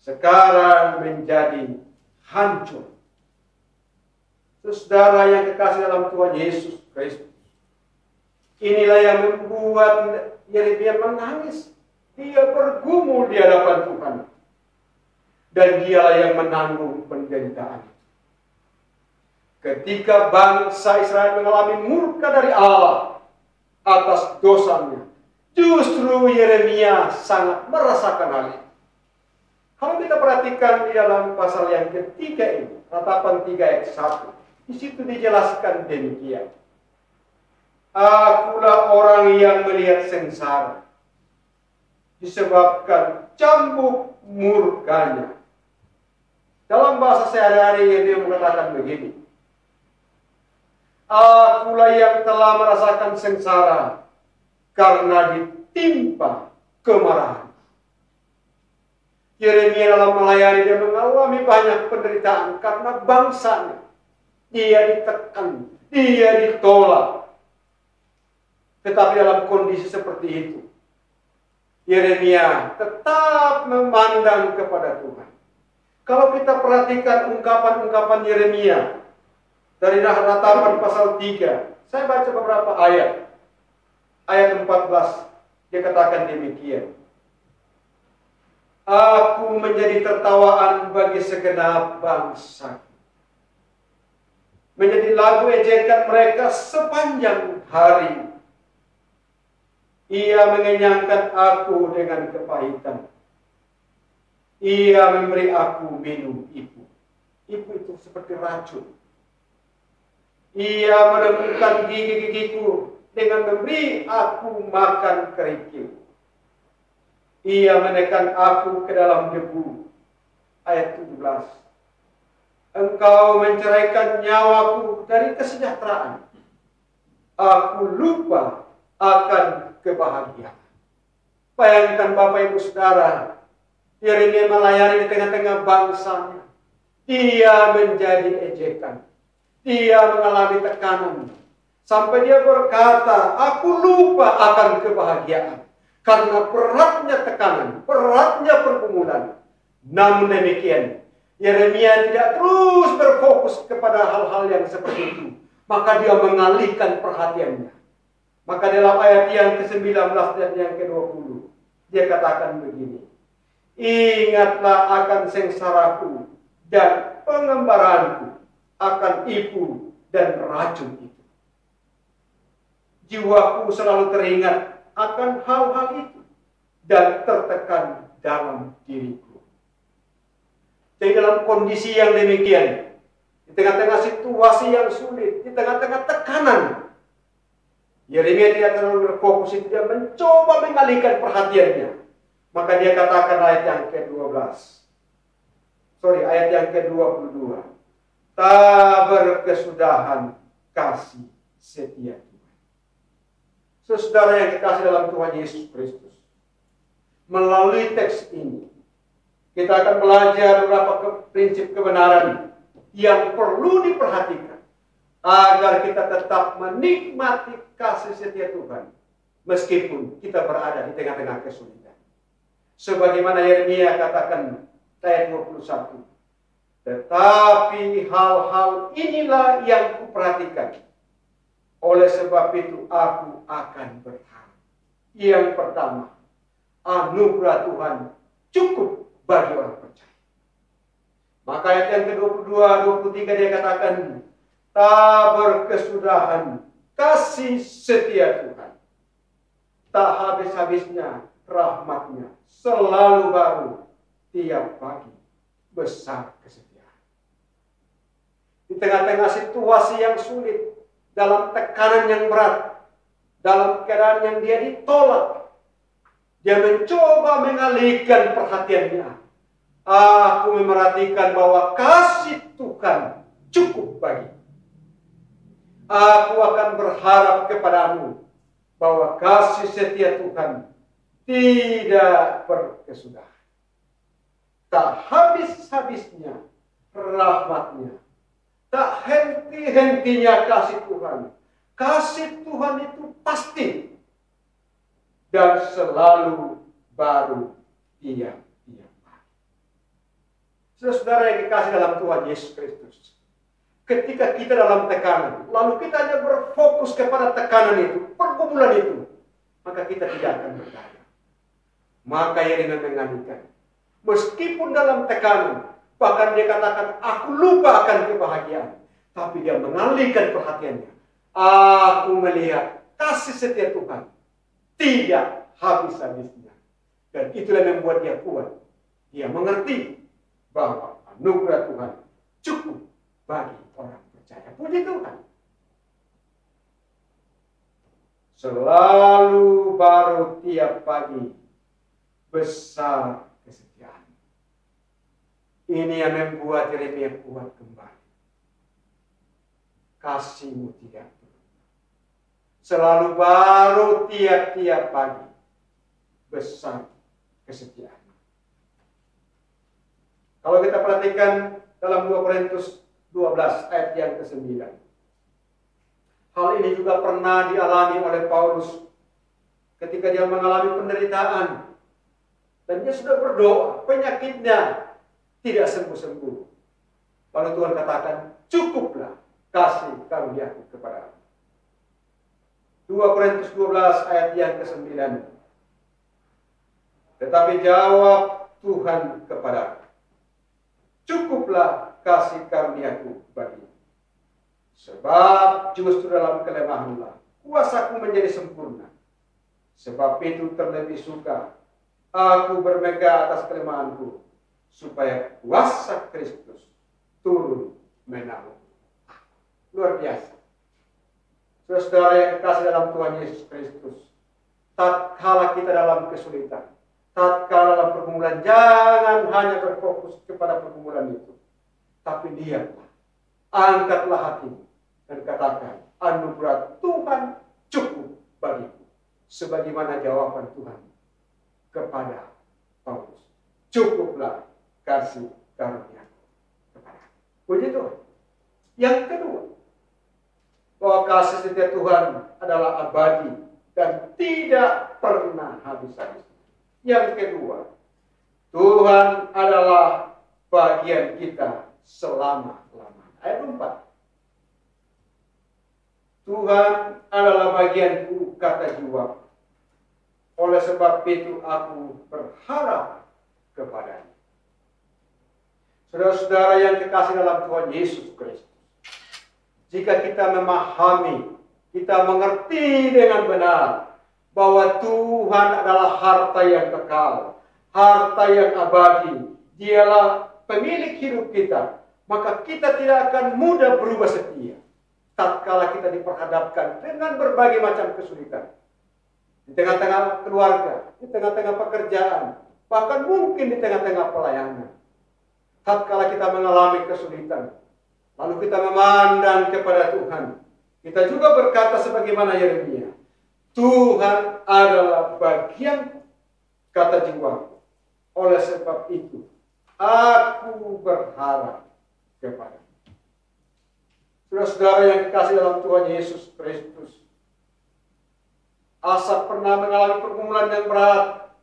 sekarang menjadi hancur. Saudara yang kekasih dalam Tuhan Yesus Kristus, inilah yang membuat Yeremia menangis. Dia bergumul di hadapan Tuhan, dan dialah yang menanggung penderitaan. Ketika bangsa Israel mengalami murka dari Allah atas dosanya, justru Yeremia sangat merasakan hal itu. Kalau kita perhatikan di dalam pasal yang ketiga ini, Ratapan 3 ayat 1, di situ dijelaskan demikian. Akulah orang yang melihat sengsara, disebabkan cambuk murkanya. Dalam bahasa sehari-hari dia mengatakan begini. Akulah yang telah merasakan sengsara karena ditimpa kemarahan. Yeremia dalam melayani dia mengalami banyak penderitaan karena bangsanya. Dia ditekan, dia ditolak. Tetapi dalam kondisi seperti itu, Yeremia tetap memandang kepada Tuhan. Kalau kita perhatikan ungkapan-ungkapan Yeremia dari Ratapan pasal 3, saya baca beberapa ayat. Ayat 14, dia katakan demikian. Aku menjadi tertawaan bagi segenap bangsa, menjadi lagu ejekan mereka sepanjang hari. Ia mengenyangkan aku dengan kepahitan. Ia memberi aku minum ibu. Ibu itu seperti racun. Ia menemukan gigi-gigiku dengan memberi aku makan kerikil. Ia menekan aku ke dalam debu. Ayat 17. Engkau menceraikan nyawaku dari kesejahteraan. Aku lupa akan kebahagiaan. Bayangkan Bapak Ibu Saudara, Yeremia melayani di tengah-tengah bangsanya. Dia menjadi ejekan. Dia mengalami tekanan. Sampai dia berkata, aku lupa akan kebahagiaan. Karena beratnya tekanan, beratnya pergumulan. Namun demikian, Yeremia tidak terus berfokus kepada hal-hal yang seperti itu. Maka dia mengalihkan perhatiannya. Maka dalam ayat yang ke-19 dan yang ke-20, dia katakan begini. Ingatlah akan sengsaraku dan pengembaraanku, akan ibu dan racun itu. Jiwaku selalu teringat akan hal-hal itu dan tertekan dalam diriku. Jadi dalam kondisi yang demikian, di tengah-tengah situasi yang sulit, di tengah-tengah tekanan, Yeremia tidak terlalu berfokus, dia mencoba mengalihkan perhatiannya Maka dia katakan ayat yang ke-12. Ayat yang ke-22. Tak berkesudahan kasih setia Tuhan. Saudara yang dikasih dalam Tuhan Yesus Kristus. Melalui teks ini, kita akan belajar beberapa prinsip kebenaran yang perlu diperhatikan agar kita tetap menikmati kasih setia Tuhan meskipun kita berada di tengah-tengah kesulitan. Sebagaimana Yeremia katakan ayat 21. Tetapi hal-hal inilah yang kuperhatikan. Oleh sebab itu aku akan berharap. Yang pertama, anugerah Tuhan cukup bagi orang percaya. Maka ayat yang ke-22, 23 dia katakan, tak berkesudahan kasih setia Tuhan. Tak habis-habisnya rahmatnya selalu baru tiap pagi, besar kesetiaan. Di tengah-tengah situasi yang sulit, dalam tekanan yang berat, dalam keadaan yang dia ditolak, dia mencoba mengalihkan perhatiannya. Aku memerhatikan bahwa kasih Tuhan cukup bagi. Aku akan berharap kepadamu bahwa kasih setia Tuhan tidak berkesudahan. Tak habis-habisnya rahmatnya. Tak henti-hentinya kasih Tuhan. Kasih Tuhan itu pasti. Dan selalu baru tiap-tiap hari. Saudara yang dikasih dalam Tuhan Yesus Kristus. Ketika kita dalam tekanan, lalu kita hanya berfokus kepada tekanan itu, pergumulan itu, maka kita tidak akan berdaya. Maka Yeremia menganggap, meskipun dalam tekanan, bahkan dia katakan, aku lupa akan kebahagiaan. Tapi dia mengalihkan perhatiannya. Aku melihat kasih setia Tuhan tidak habis-habisnya. Dan itulah yang membuat dia kuat. Dia mengerti bahwa anugerah Tuhan cukup bagi orang percaya. Puji Tuhan. Selalu baru tiap pagi, besar kesetiaan. Ini yang membuat Yeremia kuat kembali. Kasih-Mu tidak berubah. Selalu baru tiap-tiap pagi, besar kesetiaan. Kalau kita perhatikan dalam 2 Korintus 12 ayat yang ke-9. Hal ini juga pernah dialami oleh Paulus ketika dia mengalami penderitaan. Dan dia sudah berdoa, penyakitnya tidak sembuh-sembuh. Lalu Tuhan katakan, cukuplah kasih karunia-Ku kepadamu. 2 Korintus 12 ayat yang ke-9. Tetapi jawab Tuhan kepadaku, cukuplah kasih karunia-Ku bagimu. Sebab justru dalam kelemahanlah kuasa-Ku menjadi sempurna. Sebab itu terlebih suka aku bermegah atas kelemahanku, supaya kuasa Kristus turun menanggung. Luar biasa. Saudara yang dikasih dalam Tuhan Yesus Kristus, tatkala kita dalam kesulitan, tatkala dalam pergumulan, jangan hanya berfokus kepada pergumulan itu, tapi lihatlah, angkatlah hatimu dan katakan, anugerah Tuhan cukup bagiku. Sebagaimana jawaban Tuhan kepada Paulus, cukuplah kasih karunia kepada. Puji Tuhan. Yang kedua, bahwa kasih setia Tuhan adalah abadi dan tidak pernah habis-habis. Yang kedua, Tuhan adalah bagian kita selama-lamanya. Ayat 4. Tuhan adalah bagianku, kata jiwa. Oleh sebab itu aku berharap kepadanya. Saudara-saudara yang dikasih dalam Tuhan Yesus Kristus, jika kita memahami, kita mengerti dengan benar bahwa Tuhan adalah harta yang kekal, harta yang abadi, Dialah pemilik hidup kita, maka kita tidak akan mudah berubah setia tatkala kita diperhadapkan dengan berbagai macam kesulitan. di tengah-tengah keluarga, di tengah-tengah pekerjaan, bahkan mungkin di tengah-tengah pelayanan. Tatkala kita mengalami kesulitan, lalu kita memandang kepada Tuhan, kita juga berkata sebagaimana Yeremia, Tuhan adalah bagian kata jiwa. Oleh sebab itu, aku berharap kepada. Saudara-saudara yang dikasihi dalam Tuhan Yesus Kristus, Asaf pernah mengalami pergumulan yang berat.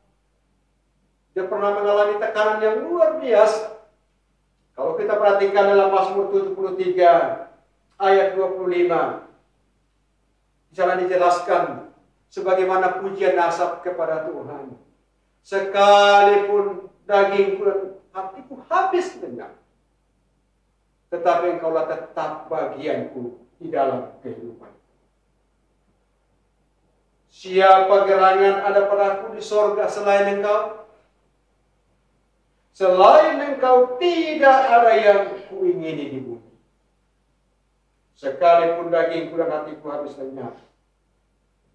Dia pernah mengalami tekanan yang luar biasa. Kalau kita perhatikan dalam Mazmur 73 ayat 25, di sana dijelaskan sebagaimana pujian Asaf kepada Tuhan. Sekalipun dagingku dan hatiku habis lenyap, tetapi Engkaulah tetap bagianku di dalam kehidupan. Siapa gerangan ada padaku di sorga selain Engkau? Selain Engkau tidak ada yang kuingini di bumi. Sekalipun dagingku dan hatiku habis lenyap,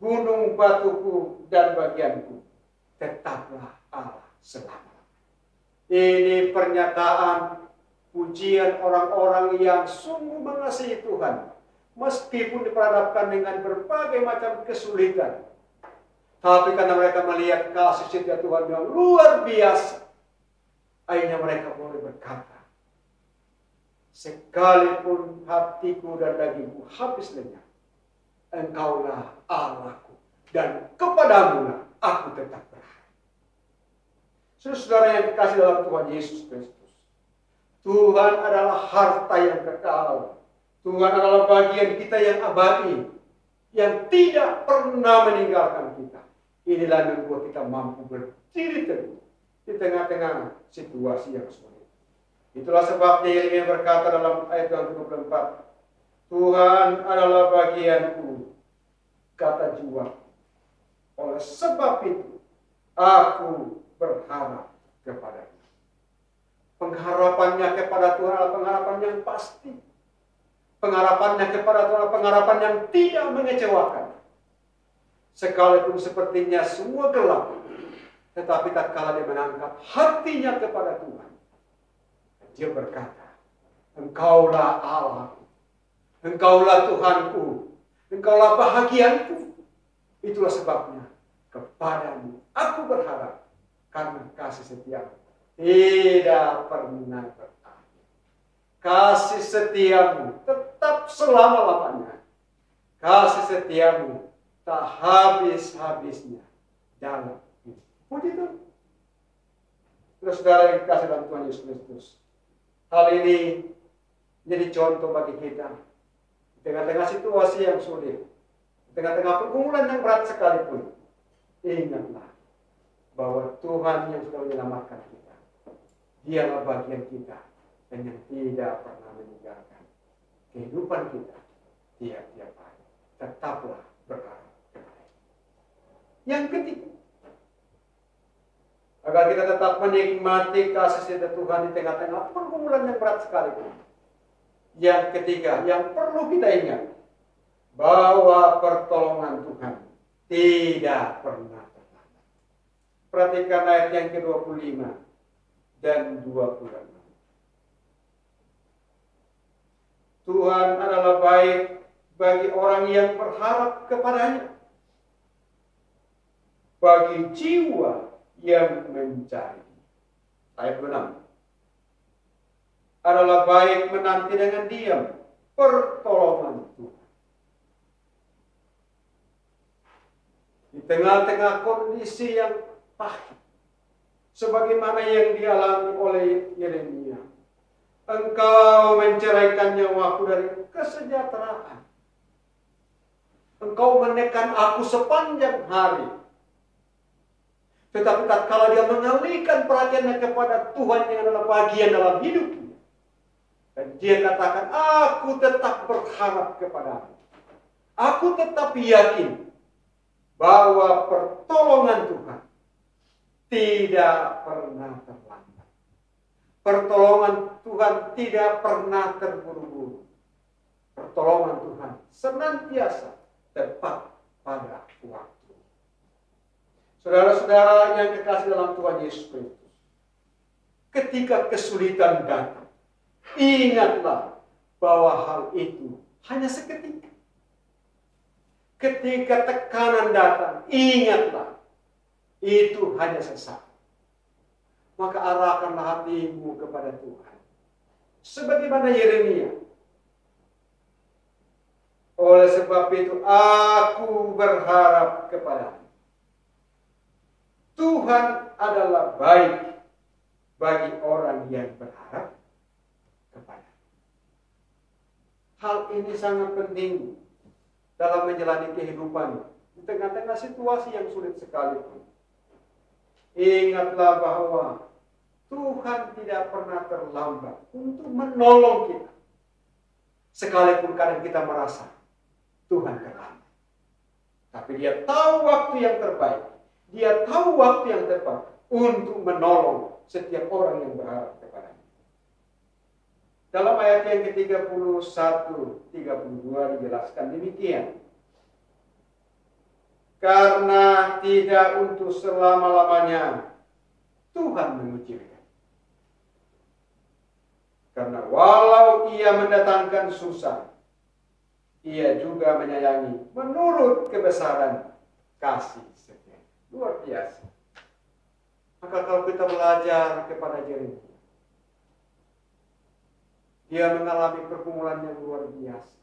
gunung batuku dan bagianku tetaplah Allah selama. Ini pernyataan pujian orang-orang yang sungguh mengasihi Tuhan, meskipun diperhadapkan dengan berbagai macam kesulitan. Tapi karena mereka melihat kasih setia Tuhan yang luar biasa, akhirnya mereka boleh berkata, sekalipun hatiku dan dagingku habis lenyap, Engkaulah Allahku, dan kepadamu aku tetap berharap. Saudara yang dikasih dalam Tuhan Yesus Kristus, Tuhan adalah harta yang kekal. Tuhan adalah bagian kita yang abadi, yang tidak pernah meninggalkan kita. Inilah yang membuat kita mampu berdiri teguh di tengah-tengah situasi yang sulit. Itulah sebabnya Yeremia berkata dalam ayat yang ke-24, Tuhan adalah bagianku, kata jiwa. Oleh sebab itu, aku berharap kepada-Nya. Pengharapannya kepada Tuhan adalah pengharapan yang pasti. Pengharapannya kepada Tuhan adalah pengharapan yang tidak mengecewakan. Sekalipun sepertinya semua gelap, tetapi tak kala dia mengangkat hatinya kepada Tuhan, dia berkata, Engkaulah Allahku, Engkaulah Tuhanku, Engkaulah bahagianku. Itulah sebabnya kepadamu aku berharap, karena kasih setiamu tidak pernah berakhir. Kasih setiamu tetap selama-lamanya. Kasih setiamu tak habis-habisnya dalam hidup. Puji Tuhan. Saudara yang dikasih dalam Tuhan Yesus Kristus, hal ini menjadi contoh bagi kita. Di tengah-tengah situasi yang sulit, di tengah-tengah pergumulan yang berat sekalipun, ingatlah bahwa Tuhan yang sudah menyelamatkan kita, Dialah bagian kita, dan yang tidak pernah meninggalkan kehidupan kita tiap-tiap hari. Tetaplah berharap kepada Dia. Yang ketiga, agar kita tetap menikmati kasih setia Tuhan di tengah-tengah pergumulan yang berat sekalipun. Yang ketiga, yang perlu kita ingat, bahwa pertolongan Tuhan tidak pernah terlambat. Perhatikan ayat yang ke-25 dan 26. Tuhan adalah baik bagi orang yang berharap kepada-Nya, bagi jiwa yang mencari. Ayat 26. Adalah baik menanti dengan diam pertolongan Tuhan. Di tengah-tengah kondisi yang pahit, sebagaimana yang dialami oleh Yeremia, Engkau menceraikan nyawaku dari kesejahteraan. Engkau menekan aku sepanjang hari. Tetapi tatkala dia mengalihkan perhatiannya kepada Tuhan yang adalah bagian dalam hidupnya, dan dia katakan, aku tetap berharap kepada-Mu. Aku tetap yakin bahwa pertolongan Tuhan tidak pernah terlambat. Pertolongan Tuhan tidak pernah terburu-buru. Pertolongan Tuhan senantiasa tepat pada waktu. Saudara-saudara yang kekasih dalam Tuhan Yesus Kristus, ketika kesulitan datang, ingatlah bahwa hal itu hanya seketika. Ketika tekanan datang, ingatlah itu hanya sesaat. Maka arahkanlah hatimu kepada Tuhan. Sebagaimana Yeremia. Oleh sebab itu aku berharap kepada Tuhan adalah baik bagi orang yang berharap kepada. Hal ini sangat penting dalam menjalani kehidupan di tengah-tengah situasi yang sulit sekalipun. Ingatlah bahwa Tuhan tidak pernah terlambat untuk menolong kita. Sekalipun kadang kita merasa Tuhan terlambat. Tapi Dia tahu waktu yang terbaik. Dia tahu waktu yang tepat untuk menolong setiap orang yang berharap kepada-Nya. Dalam ayat yang ke-31, 32 dijelaskan demikian. Karena tidak untuk selama-lamanya Tuhan menguji mereka. Karena walau Ia mendatangkan susah, Ia juga menyayangi menurut kebesaran kasih setia. Luar biasa. Maka kalau kita belajar kepada Yeremia, dia mengalami pergumulan yang luar biasa.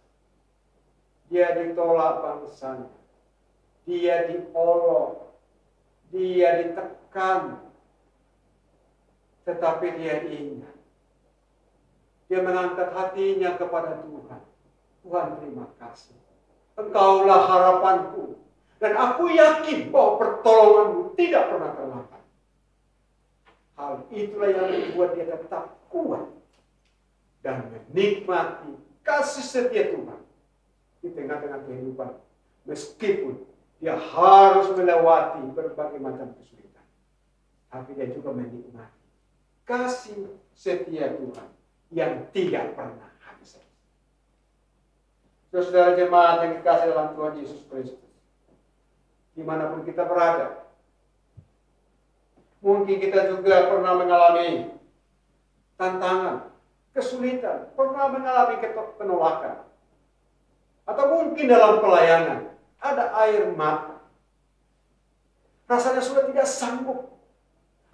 Dia ditolak bangsanya. Dia diolok. Dia ditekan. Tetapi dia ingat. Dia mengangkat hatinya kepada Tuhan. Tuhan, terima kasih. Engkaulah harapanku. Dan aku yakin bahwa pertolonganmu tidak pernah terlambat. Hal itulah yang membuat dia tetap kuat. Dan menikmati kasih setia Tuhan. Di tengah-tengah kehidupan. Meskipun dia harus melewati berbagai macam kesulitan. Tapi dia juga menikmati kasih setia Tuhan. Yang tidak pernah habis. Saudara jemaat yang dikasih dalam Tuhan Yesus Kristus. Dimanapun kita berada. Mungkin kita juga pernah mengalami tantangan, kesulitan, pernah mengalami penolakan. Atau mungkin dalam pelayanan, ada air mata. Rasanya sudah tidak sanggup.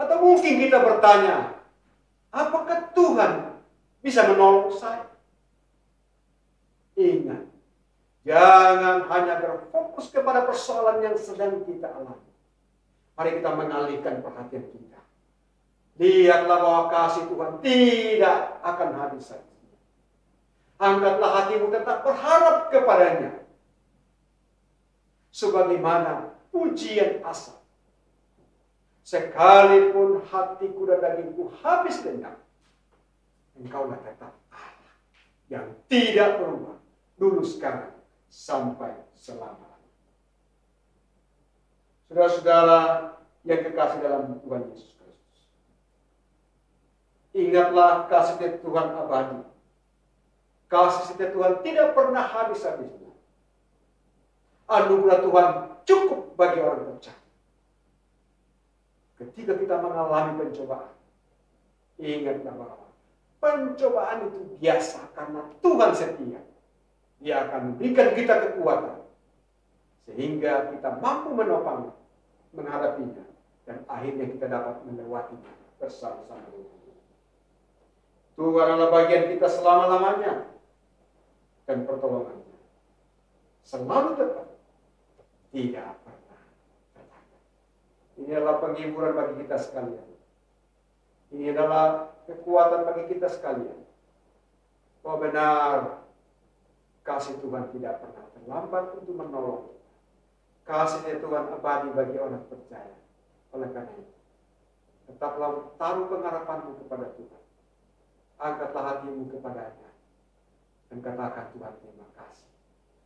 Atau mungkin kita bertanya, apakah Tuhan bisa menolong saya? Ingat. Jangan hanya berfokus kepada persoalan yang sedang kita alami. Mari kita mengalihkan perhatian kita. Lihatlah bahwa kasih Tuhan tidak akan habis saja. Angkatlah hatimu tetap berharap kepada-Nya. Sebagaimana ujian Asaf. Sekalipun hatiku dan dagingku habis lenyap, Engkaulah tetap Allah yang tidak berubah. Dulu sekarang sampai selama-lamanya. Saudara-saudara yang kekasih dalam Tuhan Yesus Kristus. Ingatlah kasih setia Tuhan abadi. Kasih setia Tuhan tidak pernah habis-habisnya. Anugerah Tuhan cukup bagi orang percaya. Ketika kita mengalami pencobaan, ingatlah bahwa pencobaan itu biasa karena Tuhan setia. Dia akan memberikan kita kekuatan sehingga kita mampu menopang, menghadapinya, dan akhirnya kita dapat melewatinya bersama-sama. Tuhan adalah bagian kita selama-lamanya dan pertolongannya selalu tetap, tidak pernah terlambat. Ini adalah penghiburan bagi kita sekalian. Ini adalah kekuatan bagi kita sekalian. Bahwa benar, kasih Tuhan tidak pernah terlambat untuk menolong. Kasih Tuhan abadi bagi orang percaya. Oleh karena itu, tetaplah taruh pengharapanmu kepada Tuhan. Angkatlah hatimu kepada-Nya. Dan katakan, Tuhan, terima kasih.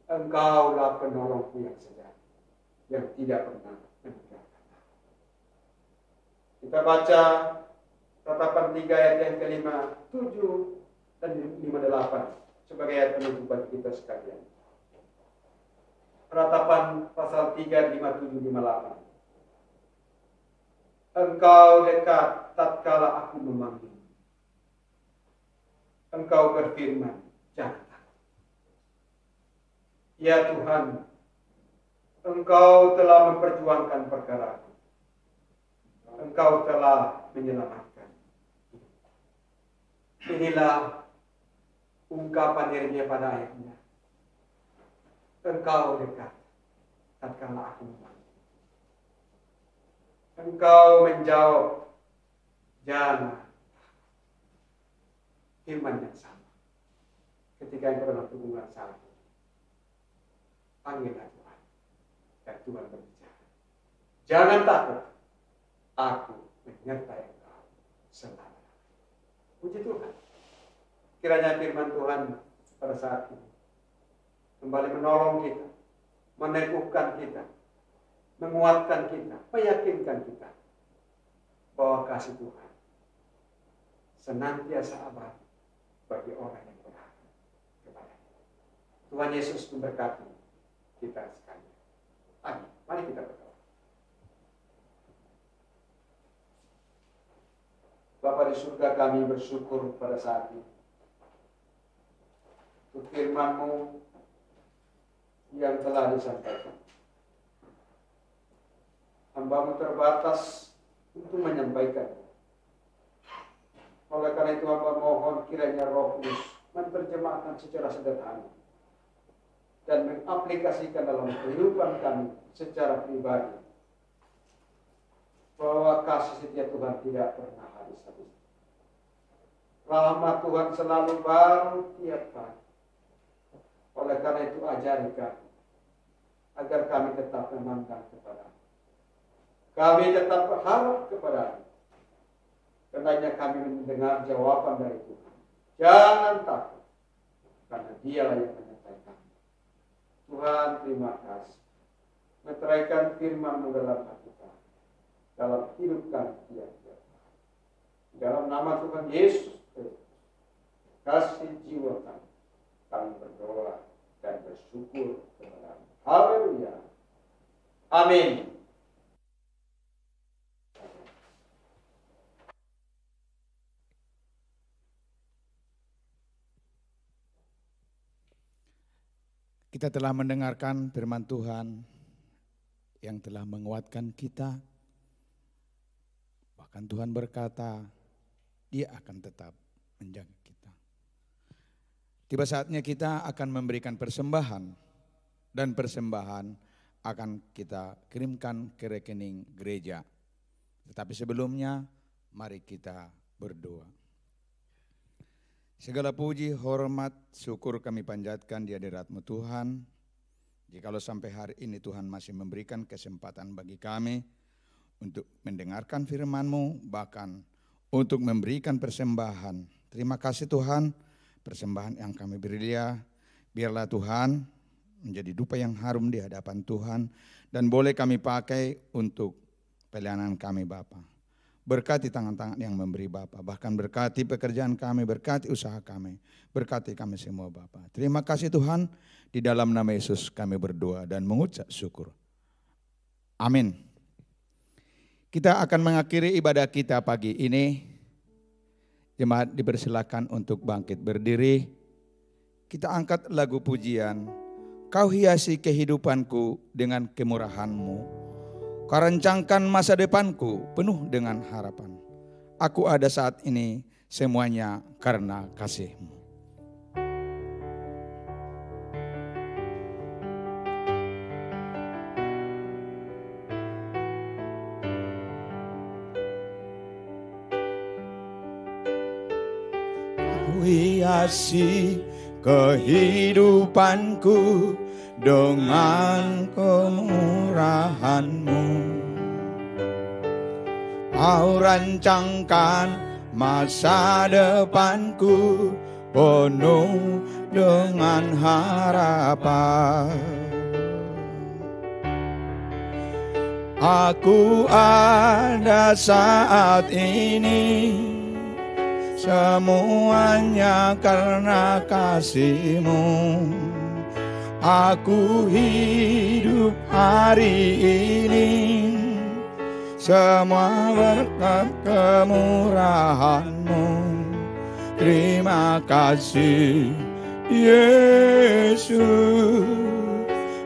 Engkaulah penolongku yang sejati, yang tidak pernah meninggalkan aku. Kita baca tatapan 3 ayat yang ke-5, 7, dan 5-8. Sebagai ayat penutup bagi kita sekalian. Ratapan pasal 3, 5, 7, 5, 8. Engkau dekat tatkala aku memanggil. Engkau berfirman, jangan takut. Ya Tuhan, Engkau telah memperjuangkan perkaraku. Engkau telah menyelamatkan. Inilah ungkapan Yeremia pada ayatnya. Engkau dekat tatkala aku memanggil. Engkau menjawab, jangan. Firman yang sama. Ketika engkau dalam hubungan salib, panggillah Tuhan. Dan Tuhan berbicara. Jangan takut. Aku menyertai engkau selama-lamanya. Puji Tuhan. Kiranya firman Tuhan pada saat ini kembali menolong kita, meneguhkan kita, menguatkan kita, meyakinkan kita bahwa kasih Tuhan senantiasa abadi bagi orang yang berharap kepada-Nya. Tuhan Yesus memberkati kita sekalian. Amin. Mari kita berdoa. Bapa di surga, kami bersyukur pada saat ini untuk firman-Mu yang telah disampaikan. Hamba-Mu terbatas untuk menyampaikan. Oleh karena itu hamba mohon kiranya Roh Kudus menerjemahkan secara sederhana dan mengaplikasikan dalam kehidupan kami secara pribadi bahwa kasih setia Tuhan tidak pernah habis-habis. Rahmat Tuhan selalu baru tiap pagi. Oleh karena itu ajari kami agar kami tetap memandang kepada-Mu. Kami tetap berharap kepada-Mu. Karena kami mendengar jawaban dari Tuhan. Jangan takut. Karena Dialah yang menyertai kami. Tuhan, terima kasih. Meteraikan firman-Mu dalam hati kami. Dalam hidup kami tiap-tiap. Dalam nama Tuhan Yesus Kristus. Kasih jiwa kami. Kami berdoa dan bersyukur kepada-Mu. Haleluya. Amin. Kita telah mendengarkan firman Tuhan yang telah menguatkan kita. Bahkan Tuhan berkata, Dia akan tetap menjaga kita. Tiba saatnya kita akan memberikan persembahan. Dan persembahan akan kita kirimkan ke rekening gereja. Tetapi sebelumnya, mari kita berdoa. Segala puji, hormat, syukur kami panjatkan di hadirat-Mu Tuhan. Jikalau sampai hari ini Tuhan masih memberikan kesempatan bagi kami untuk mendengarkan firman-Mu, bahkan untuk memberikan persembahan. Terima kasih Tuhan, persembahan yang kami beri Dia, biarlah Tuhan menjadi dupa yang harum di hadapan Tuhan dan boleh kami pakai untuk pelayanan kami Bapa. Berkati tangan-tangan yang memberi Bapa, bahkan berkati pekerjaan kami, berkati usaha kami, berkati kami semua Bapa. Terima kasih Tuhan, di dalam nama Yesus kami berdoa dan mengucap syukur. Amin. Kita akan mengakhiri ibadah kita pagi ini. Jemaat dipersilakan untuk bangkit berdiri. Kita angkat lagu pujian, Kau hiasi kehidupanku dengan kemurahan-Mu. Kau rencangkan masa depanku penuh dengan harapan. Aku ada saat ini semuanya karena kasih-Mu. Kau hiasi kehidupanku dengan kemurahan-Mu. Kau rancangkan masa depanku penuh dengan harapan. Aku ada saat ini semuanya karena kasih-Mu. Aku hidup hari ini semua berkat kemurahan-Mu. Terima kasih Yesus,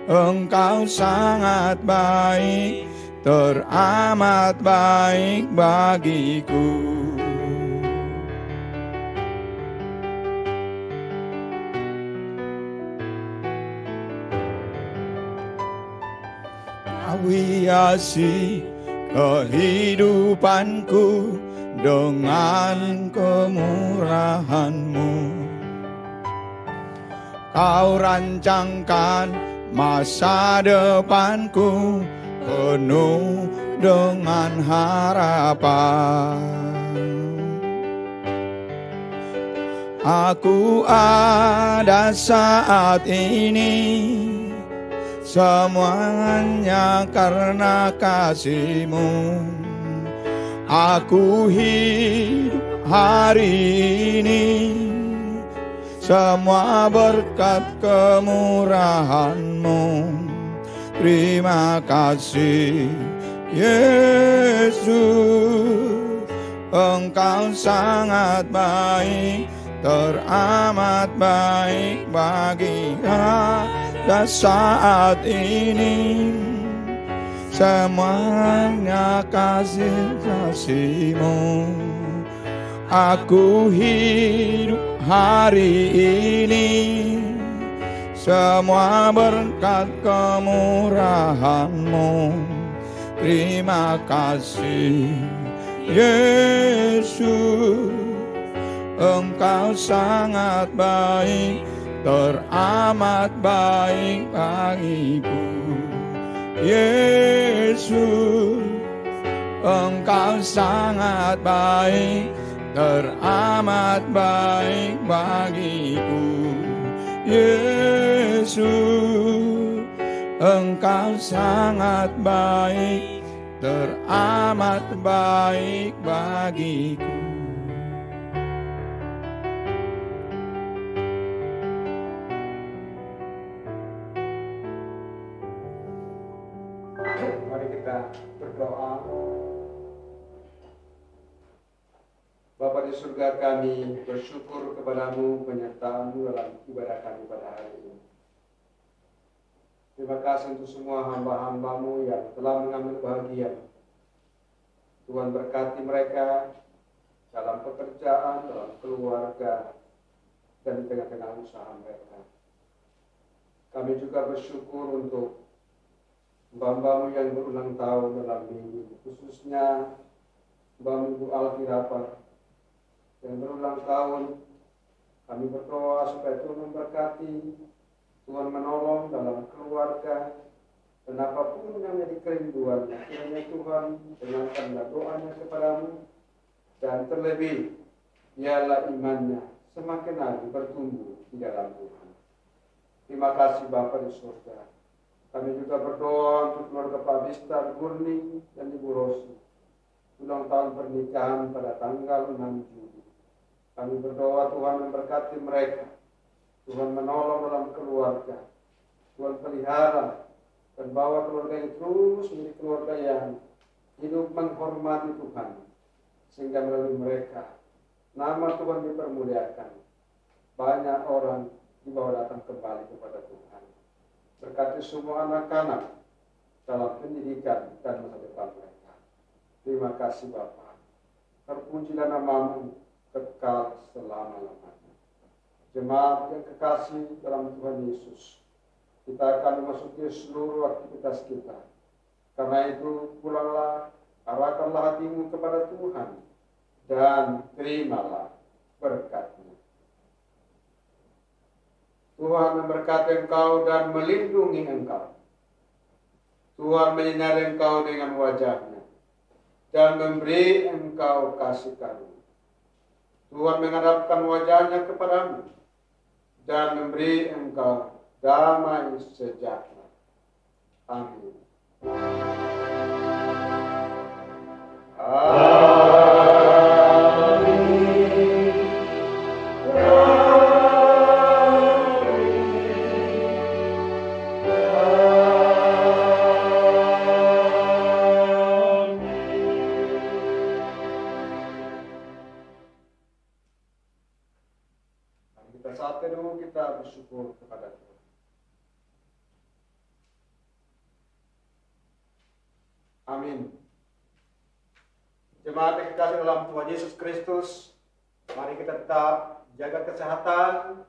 Engkau sangat baik, teramat baik bagiku. Kau hiasi kehidupanku dengan kemurahan-Mu. Kau rancangkan masa depanku penuh dengan harapan. Aku ada saat ini, semuanya karena kasih-Mu. Aku hidup hari ini, semua berkat kemurahan-Mu. Terima kasih Yesus, Engkau sangat baik, teramat baik bagi pada saat ini. Semuanya kasih-kasih-Mu. Aku hidup hari ini, semua berkat kemurahan-Mu. Terima kasih Yesus, Engkau sangat baik, teramat baik bagiku. Yesus, Engkau sangat baik, teramat baik bagiku. Yesus, Engkau sangat baik, teramat baik bagiku. Mari kita berdoa. Bapa di surga, kami bersyukur kepadamu penyertaan-Mu dalam ibadah kami pada hari ini. Terima kasih untuk semua hamba-hamba-Mu yang telah mengambil bahagian. Tuhan berkati mereka dalam pekerjaan, dalam keluarga, dan di tengah-tengah usaha mereka. Kami juga bersyukur untuk hamba-Mu yang berulang tahun dalam minggu, khususnya Mbak Ibu Alfirapar yang berulang tahun. Kami berdoa supaya Tuhan memberkati, Tuhan menolong dalam keluarga, dan apapun yang menjadi kerinduannya, kiranya Tuhan dengarkanlah doanya kepadamu, dan terlebih biarlah imannya semakin lagi bertumbuh di dalam Tuhan. Terima kasih Bapa di surga. Kami juga berdoa untuk keluarga Pak Bista Gurning dan Ibu Rosi, ulang tahun pernikahan pada tanggal 6 Juli. Kami berdoa Tuhan memberkati mereka, Tuhan menolong dalam keluarga, Tuhan pelihara, dan bawa keluarga yang terus menjadi keluarga yang hidup menghormati Tuhan, sehingga melalui mereka nama Tuhan dipermuliakan. Banyak orang dibawa datang kembali kepada Tuhan. Berkati semua anak-anak dalam pendidikan dan masa depan mereka. Terima kasih Bapa. Terpujilah nama-Mu kekal selama-lamanya. Jemaat yang kekasih dalam Tuhan Yesus, kita akan memasuki seluruh aktivitas kita. Karena itu pulanglah, arahkanlah hatimu kepada Tuhan, dan terimalah berkat-Nya. Tuhan memberkati engkau dan melindungi engkau. Tuhan menyinari engkau dengan wajah-Nya dan memberi engkau kasih karunia. Tuhan menghadapkan wajah-Nya kepadamu dan memberi engkau damai sejahtera. Amin. bersyukur kepada Tuhan. Amin. Jemaat yang dikasihi dalam Tuhan Yesus Kristus, mari kita tetap jaga kesehatan,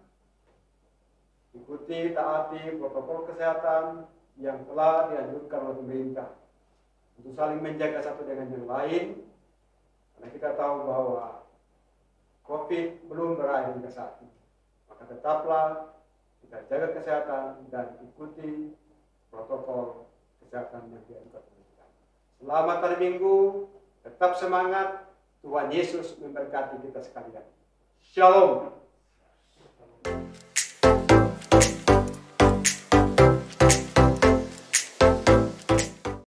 ikuti, taati protokol kesehatan yang telah dianjurkan oleh pemerintah untuk saling menjaga satu dengan yang lain, karena kita tahu bahwa COVID belum berakhir hingga saat ini. Maka tetaplah kita jaga kesehatan dan ikuti protokol kesehatan yang dianjurkan pemerintah. Selamat hari Minggu, tetap semangat. Tuhan Yesus memberkati kita sekalian. Shalom.